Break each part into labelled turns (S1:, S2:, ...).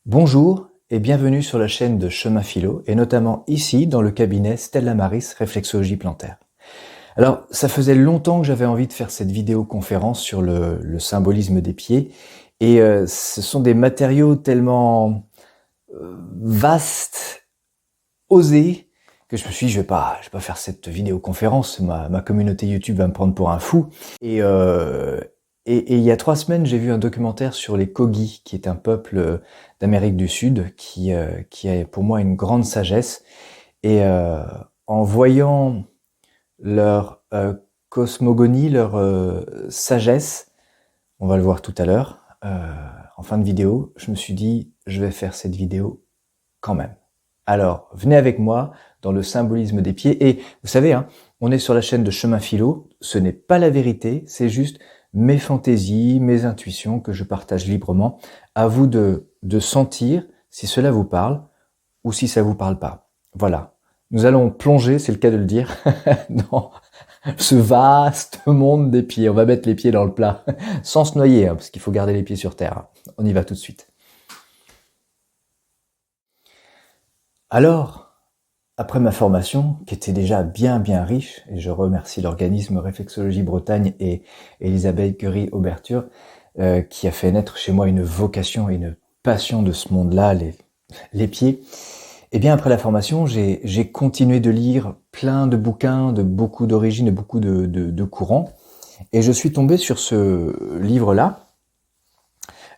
S1: Bonjour et bienvenue sur la chaîne de Chemin Philo et notamment ici dans le cabinet Stella Maris Réflexologie Plantaire. Alors ça faisait longtemps que j'avais envie de faire cette vidéoconférence sur le symbolisme des pieds et ce sont des matériaux tellement vastes, osés, que je me suis dit je vais pas faire cette vidéoconférence, ma communauté YouTube va me prendre pour un fou. Et il y a 3 semaines, j'ai vu un documentaire sur les Kogi, qui est un peuple d'Amérique du Sud, qui a pour moi une grande sagesse. Et en voyant leur cosmogonie, leur sagesse, on va le voir tout à l'heure, en fin de vidéo, je me suis dit, je vais faire cette vidéo quand même. Alors, venez avec moi dans le symbolisme des pieds. Et vous savez, hein, on est sur la chaîne de Chemin Philo, ce n'est pas la vérité, c'est juste mes fantaisies, mes intuitions que je partage librement. À vous de sentir si cela vous parle ou si ça vous parle pas. Voilà. Nous allons plonger, c'est le cas de le dire, dans ce vaste monde des pieds. On va mettre les pieds dans le plat, sans se noyer, hein, parce qu'il faut garder les pieds sur terre. On y va tout de suite. Alors, après ma formation, qui était déjà bien riche, et je remercie l'organisme Réflexologie Bretagne et Elisabeth Curie-Auberture, qui a fait naître chez moi une vocation et une passion de ce monde-là, les pieds. Et bien après la formation, j'ai continué de lire plein de bouquins, de beaucoup d'origines, de beaucoup de courants, et je suis tombé sur ce livre-là,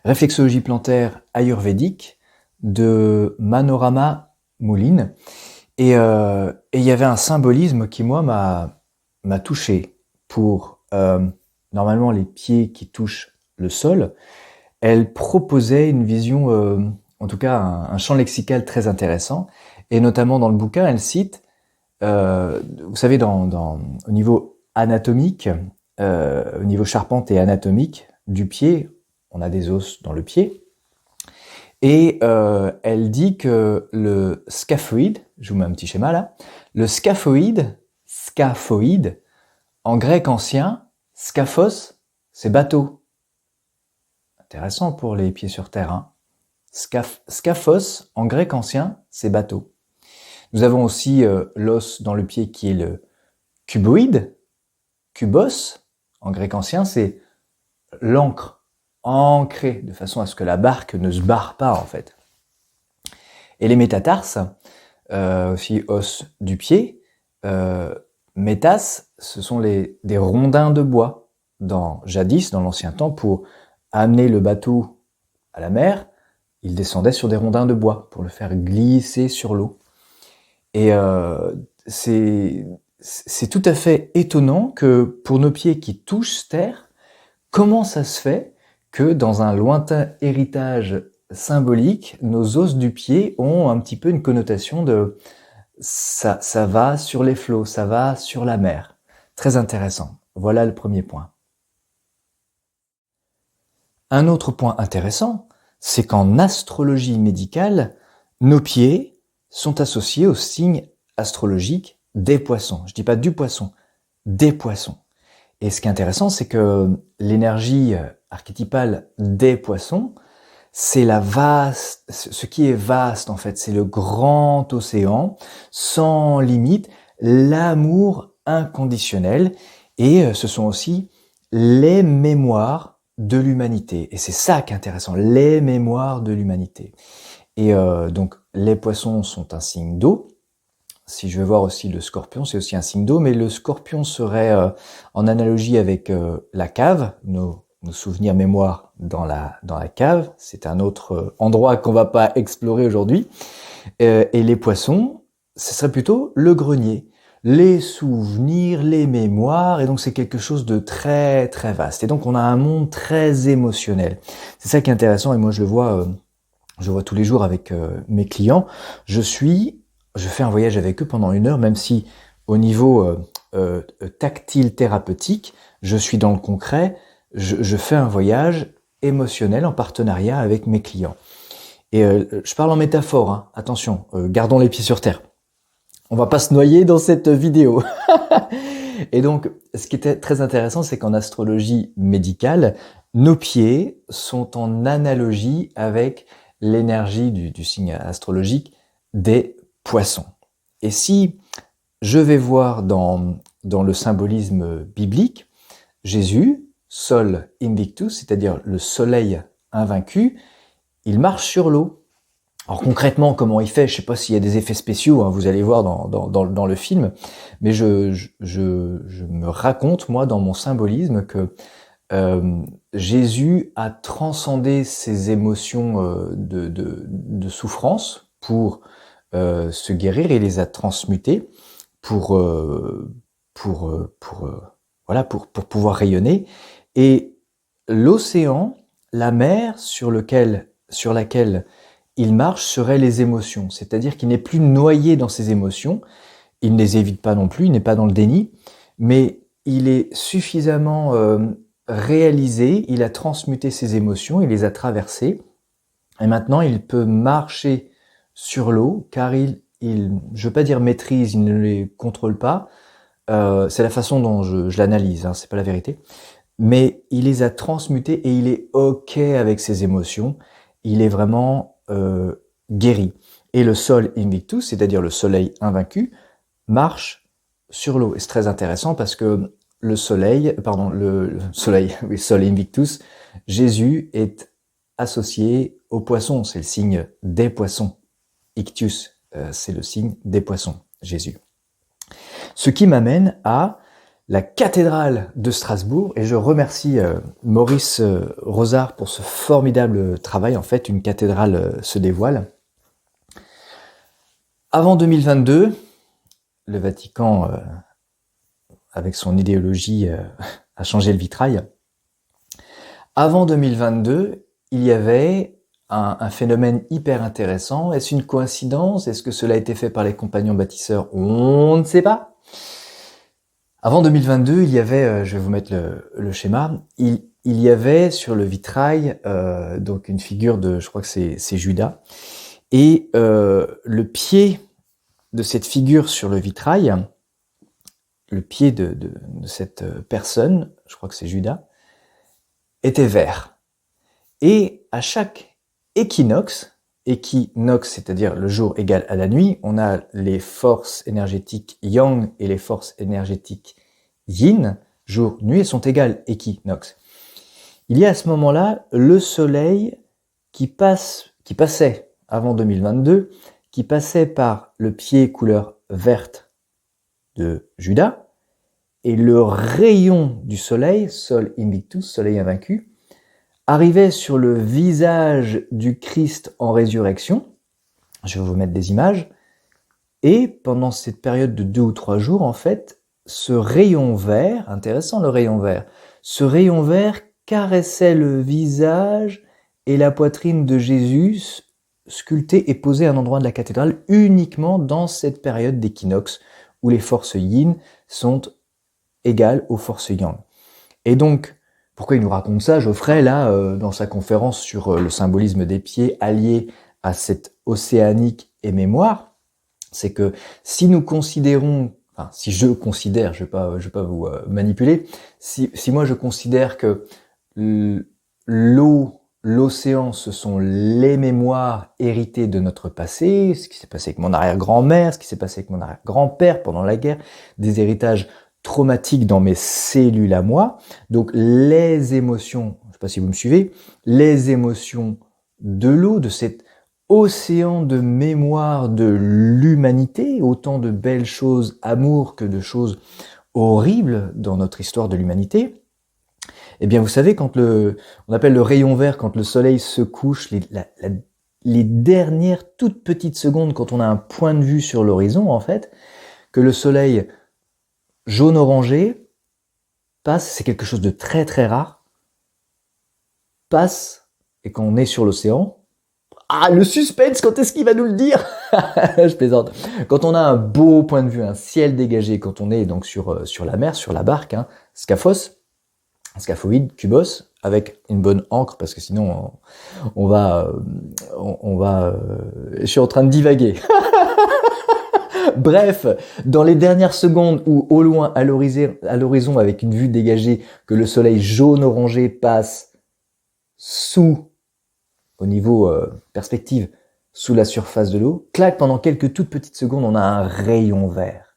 S1: Réflexologie plantaire ayurvédique, de Manorama Moulin. Et il y avait un symbolisme qui, moi, m'a touché pour, normalement, les pieds qui touchent le sol. Elle proposait une vision, en tout cas, un champ lexical très intéressant. Et notamment, dans le bouquin, elle cite, vous savez, au niveau anatomique, au niveau charpente et anatomique du pied, on a des os dans le pied. Et elle dit que le scaphoïde, je vous mets un petit schéma là, le scaphoïde, en grec ancien, scaphos, c'est bateau. Intéressant pour les pieds sur terre, hein. Scaphos, en grec ancien, c'est bateau. Nous avons aussi l'os dans le pied qui est le cuboïde, kubos, en grec ancien, c'est l'ancre. Ancré de façon à ce que la barque ne se barre pas en fait. Et les métatarses, aussi os du pied, métas, ce sont des rondins de bois jadis dans l'ancien temps pour amener le bateau à la mer. Il descendait sur des rondins de bois pour le faire glisser sur l'eau. Et c'est tout à fait étonnant que pour nos pieds qui touchent terre, comment ça se fait que dans un lointain héritage symbolique, nos os du pied ont un petit peu une connotation de ça va sur les flots, ça va sur la mer. Très intéressant. Voilà le premier point. Un autre point intéressant, c'est qu'en astrologie médicale, nos pieds sont associés au signe astrologique des poissons. Je dis pas du poisson, des poissons. Et ce qui est intéressant, c'est que l'énergie archétypale des poissons, c'est ce qui est vaste en fait, c'est le grand océan, sans limite, l'amour inconditionnel, et ce sont aussi les mémoires de l'humanité. Et c'est ça qui est intéressant, les mémoires de l'humanité. Et donc, les poissons sont un signe d'eau. Si je vais voir aussi le scorpion, c'est aussi un signe d'eau, mais le scorpion serait en analogie avec la cave, nos souvenirs mémoire dans la cave. C'est un autre endroit qu'on va pas explorer aujourd'hui. Et les poissons, ce serait plutôt le grenier. Les souvenirs, les mémoires, et donc c'est quelque chose de très vaste. Et donc on a un monde très émotionnel. C'est ça qui est intéressant, et moi je le vois tous les jours avec mes clients. Je fais un voyage avec eux pendant 1 heure, même si au niveau tactile thérapeutique, je suis dans le concret, je fais un voyage émotionnel en partenariat avec mes clients. Et je parle en métaphore, hein. Attention, gardons les pieds sur terre. On va pas se noyer dans cette vidéo. Et donc, ce qui était très intéressant, c'est qu'en astrologie médicale, nos pieds sont en analogie avec l'énergie du signe astrologique des poissons. Et si je vais voir dans le symbolisme biblique, Jésus, Sol Invictus, c'est-à-dire le soleil invaincu, il marche sur l'eau. Alors concrètement, comment il fait, je sais pas s'il y a des effets spéciaux, hein, vous allez voir dans le film, mais je me raconte, moi, dans mon symbolisme, que Jésus a transcendé ses émotions de souffrance pour se guérir et les a transmutées pour pouvoir rayonner. Et l'océan, la mer sur laquelle il marche serait les émotions, c'est-à-dire qu'il n'est plus noyé dans ses émotions, il ne les évite pas non plus, il n'est pas dans le déni, mais il est suffisamment réalisé, il a transmuté ses émotions, il les a traversées, et maintenant il peut marcher sur l'eau, car je veux pas dire maîtrise, il ne les contrôle pas, c'est la façon dont je l'analyse, hein, c'est pas la vérité, mais il les a transmutées et il est ok avec ses émotions, il est vraiment guéri. Et le Sol Invictus, c'est-à-dire le soleil invaincu, marche sur l'eau. Et c'est très intéressant parce que le soleil, oui, Sol Invictus, Jésus est associé aux poissons, c'est le signe des poissons. Ictus, c'est le signe des poissons, Jésus. Ce qui m'amène à la cathédrale de Strasbourg, et je remercie Maurice Rosard pour ce formidable travail. En fait, une cathédrale se dévoile. Avant 2022, le Vatican, avec son idéologie, a changé le vitrail. Avant 2022, il y avait un phénomène hyper intéressant. Est-ce une coïncidence? Est-ce que cela a été fait par les compagnons bâtisseurs? On ne sait pas. Avant 2022, il y avait, je vais vous mettre le schéma, il y avait sur le vitrail donc une figure de, je crois que c'est Judas, et le pied de cette figure sur le vitrail, le pied de cette personne, je crois que c'est Judas, était vert. Et à chaque équinoxe, c'est-à-dire le jour égal à la nuit, on a les forces énergétiques yang et les forces énergétiques yin, jour, nuit, sont égales équinoxe. Il y a à ce moment-là le soleil qui passait avant 2022, qui passait par le pied couleur verte de Judas, et le rayon du soleil, Sol Invictus, soleil invaincu, arrivait sur le visage du Christ en résurrection. Je vais vous mettre des images. Et pendant cette période de 2 ou 3 jours, en fait, ce rayon vert, intéressant le rayon vert, ce rayon vert caressait le visage et la poitrine de Jésus, sculpté et posé à un endroit de la cathédrale, uniquement dans cette période d'équinoxe, où les forces yin sont égales aux forces yang. Et donc, pourquoi il nous raconte ça, Geoffrey, là, dans sa conférence sur le symbolisme des pieds allié à cette océanique et mémoire? C'est que si nous considérons, enfin, si je considère, je vais pas vous manipuler, si moi je considère que l'eau, l'océan, ce sont les mémoires héritées de notre passé, ce qui s'est passé avec mon arrière-grand-mère, ce qui s'est passé avec mon arrière-grand-père pendant la guerre, des héritages traumatique dans mes cellules à moi. Donc les émotions, je ne sais pas si vous me suivez, les émotions de l'eau, de cet océan de mémoire de l'humanité, autant de belles choses, amour, que de choses horribles dans notre histoire de l'humanité. Eh bien, vous savez, quand on appelle le rayon vert, quand le soleil se couche, les dernières toutes petites secondes, quand on a un point de vue sur l'horizon, en fait, que le soleil jaune-orangé passe, c'est quelque chose de très très rare, passe, et quand on est sur l'océan, le suspense, quand est-ce qu'il va nous le dire? Je plaisante. Quand on a un beau point de vue, un ciel dégagé, quand on est donc sur la mer, sur la barque, scaphoïde, cubos, avec une bonne ancre, parce que sinon on va je suis en train de divaguer. Bref, dans les dernières secondes où au loin, à l'horizon, avec une vue dégagée, que le soleil jaune-orangé passe sous au niveau perspective sous la surface de l'eau, clac, pendant quelques toutes petites secondes, on a un rayon vert.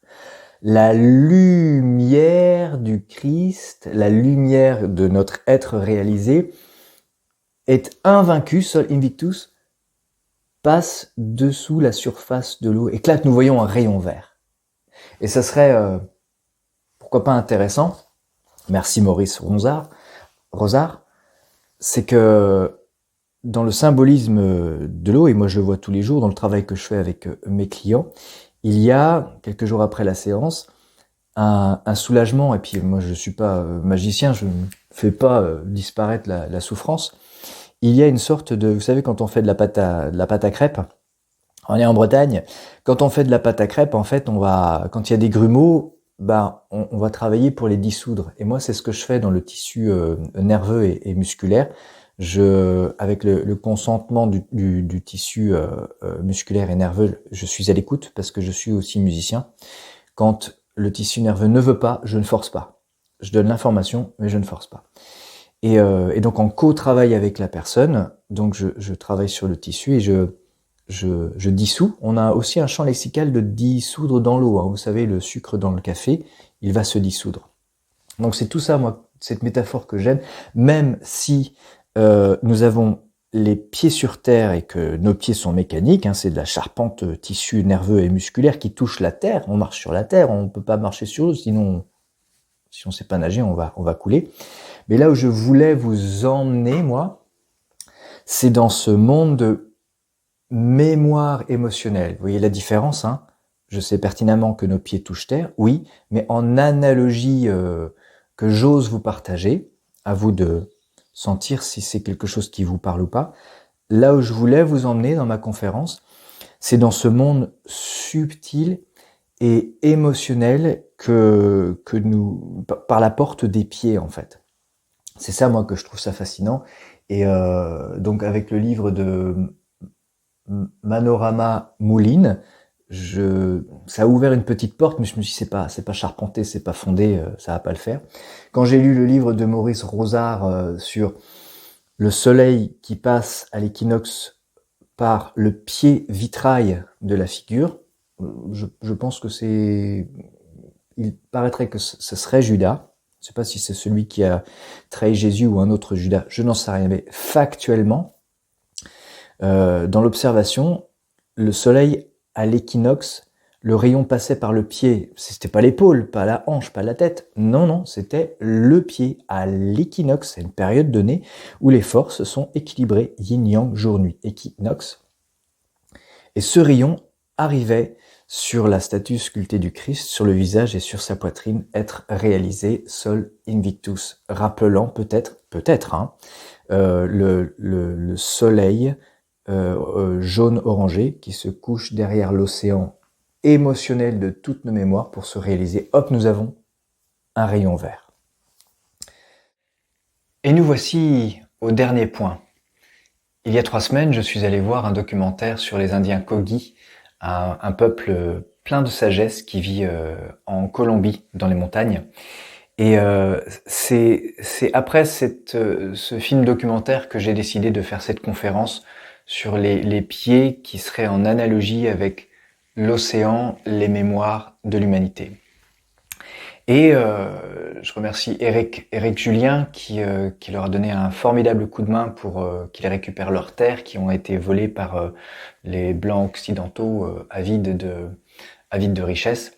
S1: La lumière du Christ, la lumière de notre être réalisé est invaincue, sol invictus, passe dessous la surface de l'eau et clac, nous voyons un rayon vert. Et ça serait, pourquoi pas intéressant, merci Maurice Rosard, c'est que dans le symbolisme de l'eau, et moi je le vois tous les jours dans le travail que je fais avec mes clients, il y a, quelques jours après la séance, un soulagement, et puis moi je suis pas magicien, je ne fais pas disparaître la souffrance. Il y a une sorte de, vous savez, quand on fait de la pâte à crêpes, on est en Bretagne, quand on fait de la pâte à crêpes, en fait, quand il y a des grumeaux, on va travailler pour les dissoudre. Et moi, c'est ce que je fais dans le tissu nerveux et musculaire. Avec le consentement du tissu musculaire et nerveux, je suis à l'écoute parce que je suis aussi musicien. Quand le tissu nerveux ne veut pas, je ne force pas. Je donne l'information, mais je ne force pas. Et donc en co-travail avec la personne, donc je travaille sur le tissu et je dissous. On a aussi un champ lexical de dissoudre dans l'eau. Hein. Vous savez, le sucre dans le café, il va se dissoudre. Donc c'est tout ça, moi, cette métaphore que j'aime, même si nous avons les pieds sur terre et que nos pieds sont mécaniques, hein, c'est de la charpente tissu nerveux et musculaire qui touche la terre. On marche sur la terre, on ne peut pas marcher sur l'eau, sinon, si on ne sait pas nager, on va couler. Mais là où je voulais vous emmener, moi, c'est dans ce monde de mémoire émotionnelle. Vous voyez la différence, hein? Je sais pertinemment que nos pieds touchent terre, oui, mais en analogie que j'ose vous partager, à vous de sentir si c'est quelque chose qui vous parle ou pas. Là où je voulais vous emmener dans ma conférence, c'est dans ce monde subtil et émotionnel que nous, par la porte des pieds en fait. C'est ça moi que je trouve ça fascinant. Et donc avec le livre de Manorama Mouline, ça a ouvert une petite porte, mais je me suis dit c'est pas charpenté, c'est pas fondé, ça va pas le faire. Quand j'ai lu le livre de Maurice Rosard sur le soleil qui passe à l'équinoxe par le pied vitrail de la figure, je pense que il paraîtrait que ce serait Judas. Je ne sais pas si c'est celui qui a trahi Jésus ou un autre Judas, je n'en sais rien, mais factuellement, dans l'observation, le soleil à l'équinoxe, le rayon passait par le pied. C'était pas l'épaule, pas la hanche, pas la tête. Non, c'était le pied à l'équinoxe. C'est une période donnée où les forces sont équilibrées, yin-yang, jour-nuit, équinoxe. Et ce rayon arrivait sur la statue sculptée du Christ, sur le visage et sur sa poitrine, être réalisé sol invictus, rappelant peut-être, le soleil jaune-orangé qui se couche derrière l'océan émotionnel de toutes nos mémoires pour se réaliser. Hop, nous avons un rayon vert. Et nous voici au dernier point. Il y a 3 semaines, je suis allé voir un documentaire sur les Indiens Kogi, un peuple plein de sagesse qui vit en Colombie, dans les montagnes. Et c'est après ce film documentaire que j'ai décidé de faire cette conférence sur les pieds qui seraient en analogie avec l'océan, les mémoires de l'humanité. Et je remercie Eric Julien qui leur a donné un formidable coup de main pour qu'ils récupèrent leurs terres qui ont été volées par les Blancs occidentaux avides de richesse.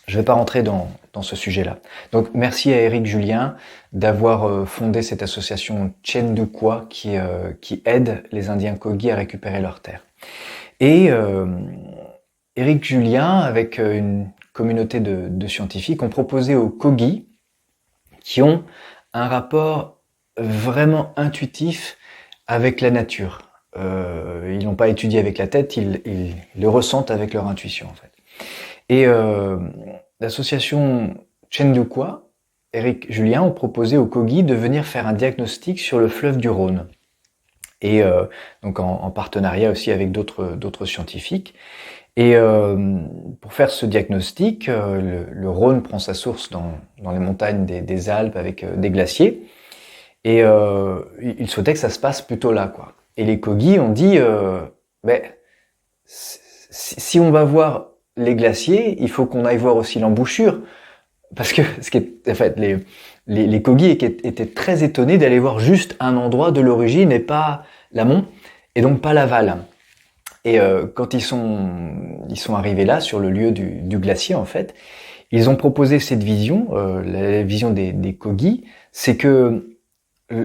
S1: Je ne vais pas rentrer dans ce sujet-là. Donc merci à Eric Julien d'avoir fondé cette association Chendukwa qui aide les Indiens Kogi à récupérer leurs terres. Et Eric Julien, avec une communauté de scientifiques, ont proposé aux Kogi, qui ont un rapport vraiment intuitif avec la nature. Ils n'ont pas étudié avec la tête, ils le ressentent avec leur intuition en fait. Et l'association Chendukwa, Eric Julien, ont proposé aux Kogi de venir faire un diagnostic sur le fleuve du Rhône. Et donc en partenariat aussi avec d'autres scientifiques. Et pour faire ce diagnostic, le Rhône prend sa source dans les montagnes des Alpes avec des glaciers. Et il souhaitait que ça se passe plutôt là, quoi. Et les Kogis ont dit, ben, si on va voir les glaciers, il faut qu'on aille voir aussi l'embouchure. Parce que, en fait, les Kogis étaient très étonnés d'aller voir juste un endroit de l'origine et pas l'amont, et donc pas l'aval. Et quand ils sont arrivés là, sur le lieu du glacier, en fait, ils ont proposé cette vision, la vision des Kogis, c'est que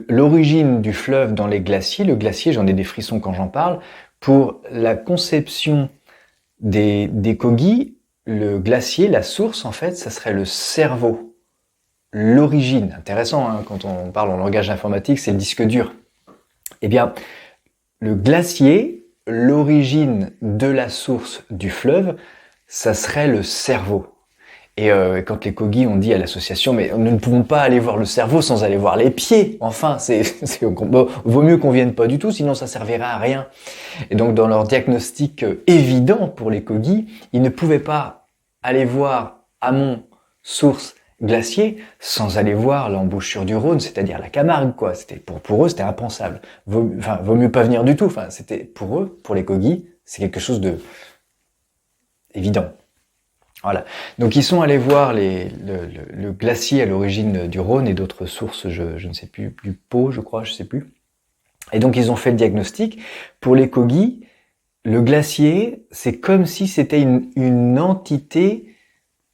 S1: l'origine du fleuve dans les glaciers, le glacier, j'en ai des frissons quand j'en parle, pour la conception des Kogis, le glacier, la source, en fait, ça serait le cerveau. L'origine, intéressant, hein, quand on parle en langage informatique, c'est le disque dur. Eh bien, le glacier, l'origine de la source du fleuve, ça serait le cerveau. Et quand les Kogis ont dit à l'association, mais nous ne pouvons pas aller voir le cerveau sans aller voir les pieds. Enfin, bon, vaut mieux qu'on vienne pas du tout, sinon ça servirait à rien. Et donc, dans leur diagnostic évident pour les Kogis, ils ne pouvaient pas aller voir amont, source, glacier, sans aller voir l'embouchure du Rhône, c'est-à-dire la Camargue, quoi. C'était pour eux, c'était impensable. Vaut mieux pas venir du tout. Enfin, c'était pour eux, pour les Kogis, c'est quelque chose de évident. Voilà. Donc ils sont allés voir le glacier à l'origine du Rhône et d'autres sources, je ne sais plus, du Pô, je crois, je sais plus. Et donc ils ont fait le diagnostic. Pour les Kogis, le glacier, c'est comme si c'était une entité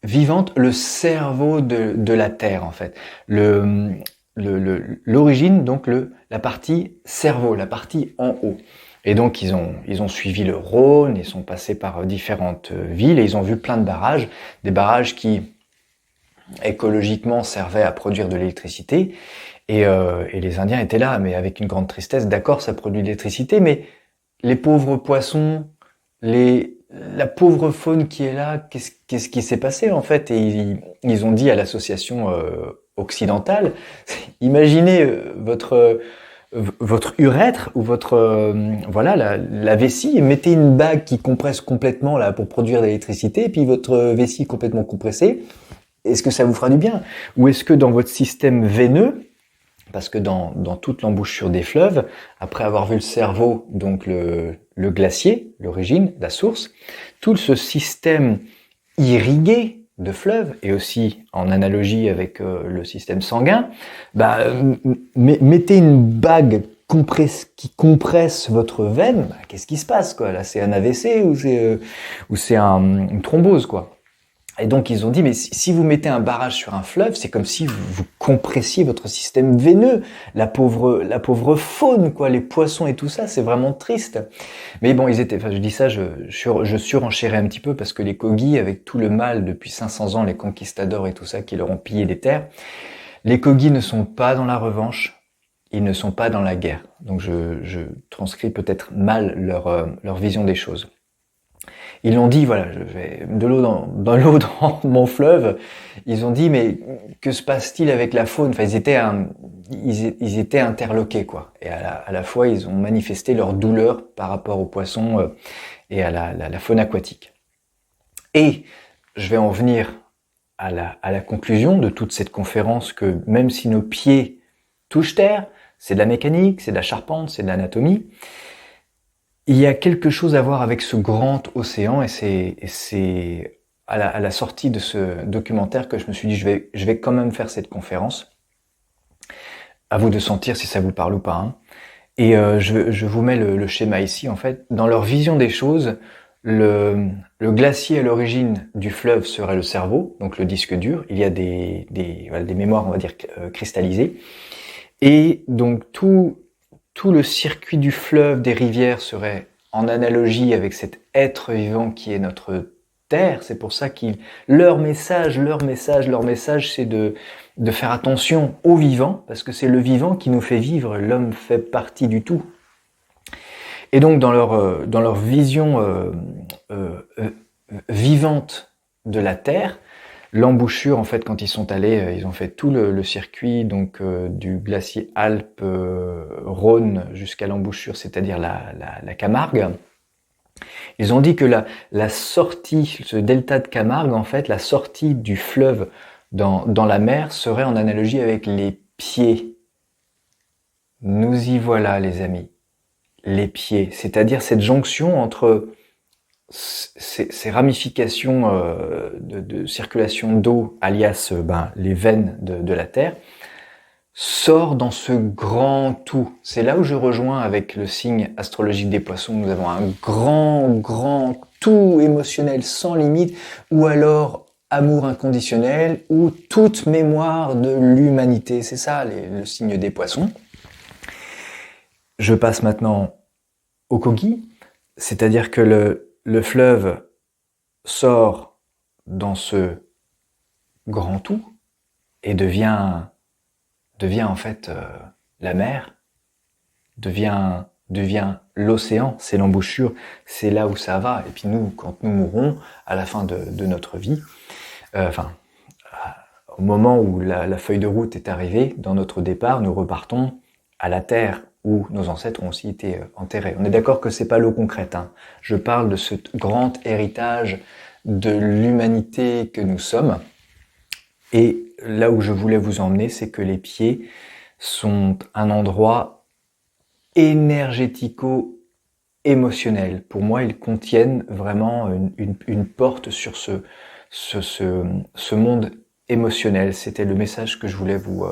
S1: vivante, le cerveau de la Terre en fait. L'origine, donc la partie cerveau, la partie en haut. Et donc ils ont suivi le Rhône, ils sont passés par différentes villes et ils ont vu plein de barrages, des barrages qui écologiquement servaient à produire de l'électricité. Et les Indiens étaient là, mais avec une grande tristesse. D'accord, ça produit de l'électricité, mais les pauvres poissons, la pauvre faune qui est là, qu'est-ce qui s'est passé en fait? Et ils ont dit à l'association occidentale, imaginez votre urètre ou votre voilà la vessie, et mettez une bague qui compresse complètement là pour produire de l'électricité, et puis votre vessie complètement compressée. Est-ce que ça vous fera du bien? Ou est-ce que dans votre système veineux, parce que dans toute l'embouchure des fleuves, après avoir vu le cerveau, donc le glacier, l'origine, la source, tout ce système irrigué de fleuves, et aussi en analogie avec le système sanguin, mettez une bague qui compresse votre veine, qu'est-ce qui se passe, quoi? Là, c'est un AVC ou c'est une thrombose, quoi. Et donc ils ont dit, mais si vous mettez un barrage sur un fleuve, c'est comme si vous compressiez votre système veineux, la pauvre faune, quoi, les poissons et tout ça, c'est vraiment triste. Mais bon, je dis ça, je surenchérais un petit peu parce que les Kogis, avec tout le mal depuis 500 ans, les conquistadors et tout ça, qui leur ont pillé des terres, les Kogis ne sont pas dans la revanche, ils ne sont pas dans la guerre. Donc je transcris peut-être mal leur vision des choses. Ils l'ont dit, voilà, je vais de l'eau dans l'eau dans mon fleuve. Ils ont dit, mais que se passe-t-il avec la faune? Enfin, ils étaient interloqués, quoi. Et à la fois, ils ont manifesté leur douleur par rapport aux poissons et à la faune aquatique. Et je vais en venir à la conclusion de toute cette conférence, que même si nos pieds touchent terre, c'est de la mécanique, c'est de la charpente, c'est de l'anatomie. Il y a quelque chose à voir avec ce grand océan, et c'est à la sortie de ce documentaire que je me suis dit, je vais quand même faire cette conférence. À vous de sentir si ça vous parle ou pas, hein. Et je vous mets le schéma ici, en fait. Dans leur vision des choses, le glacier à l'origine du fleuve serait le cerveau, donc le disque dur. Il y a des mémoires, on va dire, cristallisées. Et donc tout le circuit du fleuve, des rivières serait en analogie avec cet être vivant qui est notre Terre. C'est pour ça leur message, c'est de faire attention au vivant, parce que c'est le vivant qui nous fait vivre. L'homme fait partie du tout. Et donc dans leur vision vivante de la Terre, l'embouchure, en fait, quand ils sont allés, ils ont fait tout le circuit, donc du glacier Alpes-Rhône jusqu'à l'embouchure, c'est-à-dire la Camargue. Ils ont dit que la sortie, ce delta de Camargue, en fait, la sortie du fleuve dans la mer serait en analogie avec les pieds. Nous y voilà, les amis. les pieds, c'est-à-dire cette jonction entre ces ramifications de circulation d'eau, alias les veines de la Terre, sort dans ce grand tout. C'est là où je rejoins avec le signe astrologique des Poissons. Nous avons un grand tout émotionnel sans limite, ou alors amour inconditionnel, ou toute mémoire de l'humanité. C'est ça le signe des Poissons. Je passe maintenant au Kogi, c'est-à-dire que le fleuve sort dans ce grand tout et devient en fait la mer, devient l'océan, c'est l'embouchure, c'est là où ça va. Et puis nous, quand nous mourrons, à la fin de notre vie, au moment où la feuille de route est arrivée, dans notre départ, nous repartons à la terre où nos ancêtres ont aussi été enterrés. On est d'accord que c'est pas l'eau concrète, hein. Je parle de ce grand héritage de l'humanité que nous sommes. Et là où je voulais vous emmener, c'est que les pieds sont un endroit énergético-émotionnel. Pour moi, ils contiennent vraiment une porte sur ce monde émotionnel. C'était le message que je voulais vous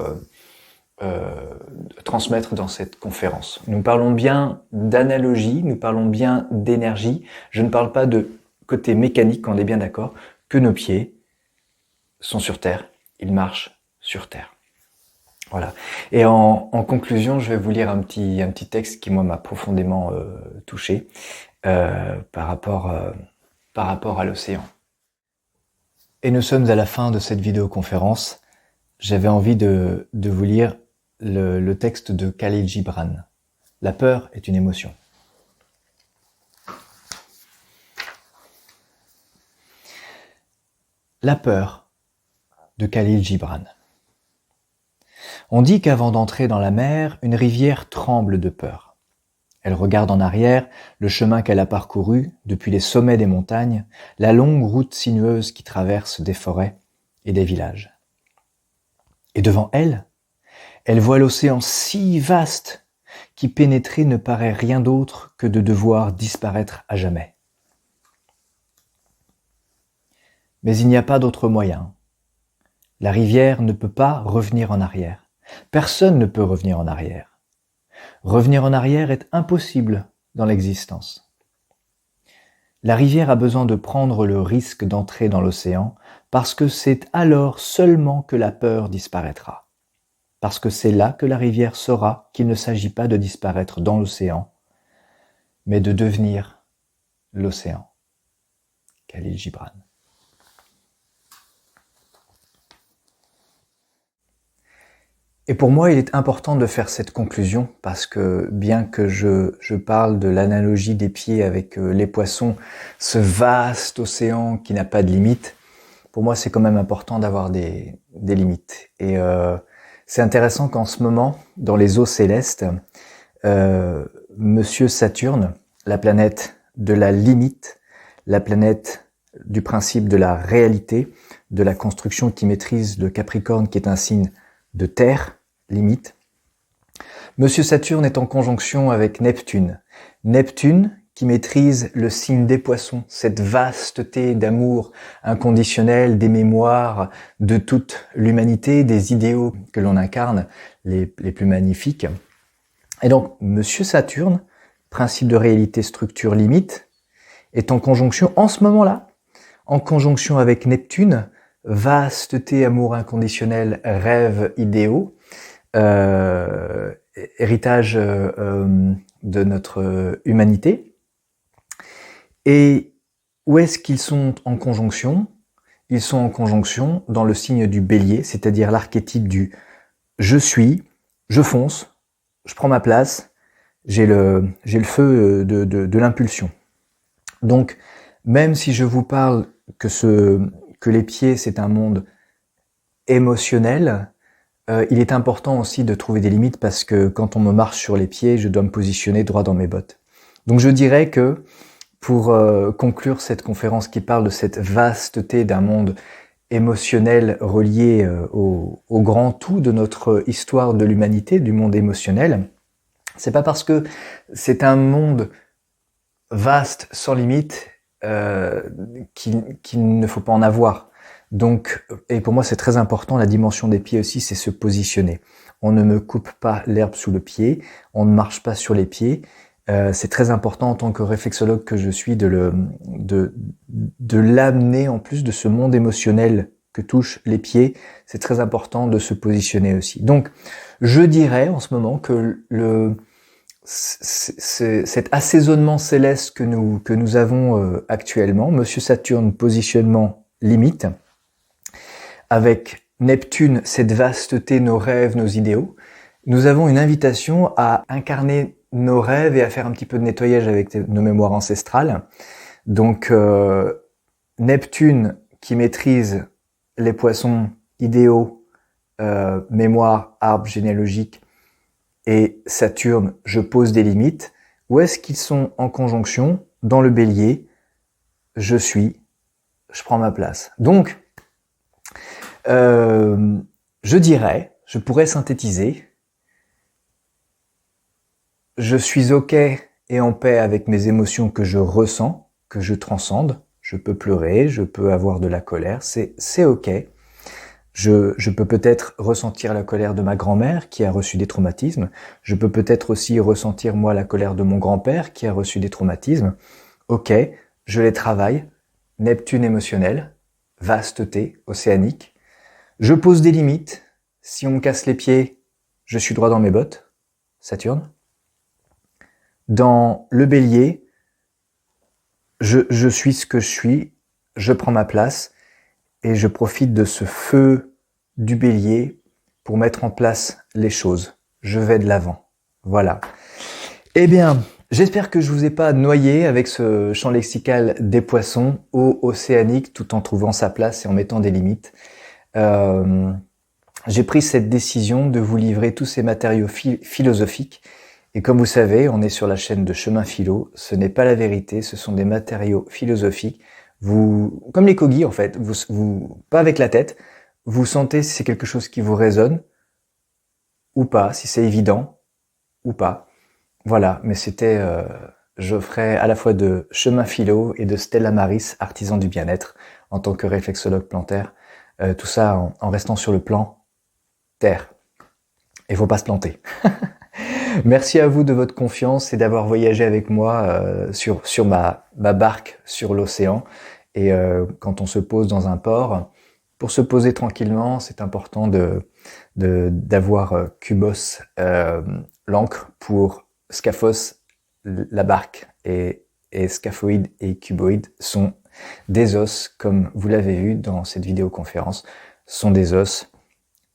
S1: transmettre dans cette conférence. Nous parlons bien d'analogie, nous parlons bien d'énergie. Je ne parle pas de côté mécanique, on est bien d'accord, que nos pieds sont sur Terre, ils marchent sur Terre. Voilà. Et en conclusion, je vais vous lire un petit texte qui moi m'a profondément touché par rapport à l'océan. Et nous sommes à la fin de cette vidéoconférence. J'avais envie de vous lire le texte de Khalil Gibran. La peur est une émotion. La peur de Khalil Gibran. On dit qu'avant d'entrer dans la mer, une rivière tremble de peur. Elle regarde en arrière le chemin qu'elle a parcouru depuis les sommets des montagnes, la longue route sinueuse qui traverse des forêts et des villages. Et devant elle, elle voit l'océan si vaste qu'y pénétrer ne paraît rien d'autre que de devoir disparaître à jamais. Mais il n'y a pas d'autre moyen. La rivière ne peut pas revenir en arrière. Personne ne peut revenir en arrière. Revenir en arrière est impossible dans l'existence. La rivière a besoin de prendre le risque d'entrer dans l'océan parce que c'est alors seulement que la peur disparaîtra. Parce que c'est là que la rivière saura qu'il ne s'agit pas de disparaître dans l'océan, mais de devenir l'océan. Khalil Gibran. Et pour moi, il est important de faire cette conclusion parce que bien que je parle de l'analogie des pieds avec les poissons, ce vaste océan qui n'a pas de limite, pour moi, c'est quand même important d'avoir des limites. Et c'est intéressant qu'en ce moment, dans les eaux célestes, Monsieur Saturne, la planète de la limite, la planète du principe de la réalité, de la construction qui maîtrise le Capricorne, qui est un signe de terre, limite. Monsieur Saturne est en conjonction avec Neptune. Neptune qui maîtrise le signe des Poissons, cette vasteté d'amour inconditionnel, des mémoires de toute l'humanité, des idéaux que l'on incarne, les plus magnifiques. Et donc, Monsieur Saturne, principe de réalité, structure, limite, est en conjonction en ce moment-là, en conjonction avec Neptune, vasteté, amour inconditionnel, rêves, idéaux, héritage de notre humanité. Et où est-ce qu'ils sont en conjonction ? Ils sont en conjonction dans le signe du Bélier, c'est-à-dire l'archétype du « je suis »,« je fonce »,« je prends ma place », j'ai le feu de l'impulsion. Donc, même si je vous parle que les pieds, c'est un monde émotionnel, il est important aussi de trouver des limites parce que quand on me marche sur les pieds, je dois me positionner droit dans mes bottes. Donc je dirais que pour conclure cette conférence qui parle de cette vasteté d'un monde émotionnel relié au grand tout de notre histoire de l'humanité, du monde émotionnel, C'est pas parce que c'est un monde vaste, sans limite, qu'il ne faut pas en avoir. Donc, et pour moi c'est très important, la dimension des pieds aussi, c'est se positionner. On ne me coupe pas l'herbe sous le pied, on ne marche pas sur les pieds. C'est très important en tant que réflexologue que je suis de l'amener en plus de ce monde émotionnel que touchent les pieds. C'est très important de se positionner aussi. Donc, je dirais en ce moment que cet assaisonnement céleste que nous avons actuellement, Monsieur Saturne, positionnement limite, avec Neptune, cette vasteté, nos rêves, nos idéaux, nous avons une invitation à incarner nos rêves et à faire un petit peu de nettoyage avec nos mémoires ancestrales. Donc Neptune qui maîtrise les poissons idéaux, mémoire, arbre généalogique, et Saturne, je pose des limites. Où est-ce qu'ils sont en conjonction? Dans le Bélier, je prends ma place. Donc, je pourrais synthétiser, je suis OK et en paix avec mes émotions que je ressens, que je transcende. Je peux pleurer, je peux avoir de la colère, c'est OK. Je peux peut-être ressentir la colère de ma grand-mère qui a reçu des traumatismes. Je peux peut-être aussi ressentir moi la colère de mon grand-père qui a reçu des traumatismes. OK, je les travaille. Neptune émotionnel, vasteté océanique. Je pose des limites. Si on me casse les pieds, je suis droit dans mes bottes. Saturne. Dans le Bélier, je suis ce que je suis. Je prends ma place. Et je profite de ce feu du Bélier pour mettre en place les choses. Je vais de l'avant. Voilà. Eh bien, j'espère que je vous ai pas noyé avec ce champ lexical des poissons, eau océanique, tout en trouvant sa place et en mettant des limites. J'ai pris cette décision de vous livrer tous ces matériaux philosophiques. Et comme vous savez, on est sur la chaîne de Chemin Philo. Ce n'est pas la vérité, ce sont des matériaux philosophiques. Vous, comme les Kogi en fait, vous, pas avec la tête, vous sentez si c'est quelque chose qui vous résonne ou pas, si c'est évident ou pas. Voilà, mais c'était Geoffrey à la fois de Chemin Philo et de Stella Maris, artisan du bien-être, en tant que réflexologue plantaire. Tout ça en restant sur le plan terre. Il faut pas se planter. Merci à vous de votre confiance et d'avoir voyagé avec moi sur ma barque sur l'océan. Et quand on se pose dans un port, pour se poser tranquillement, c'est important d'avoir Kubos, l'ancre, pour Scaphos, la barque. Et Scaphoïde et Cuboïde sont des os, comme vous l'avez vu dans cette vidéoconférence, sont des os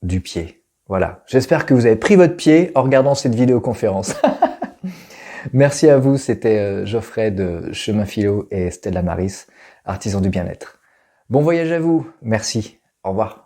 S1: du pied. Voilà, j'espère que vous avez pris votre pied en regardant cette vidéoconférence. Merci à vous, c'était Geoffrey de Chemin Philo et Stella Maris, artisan du bien-être. Bon voyage à vous, merci, au revoir.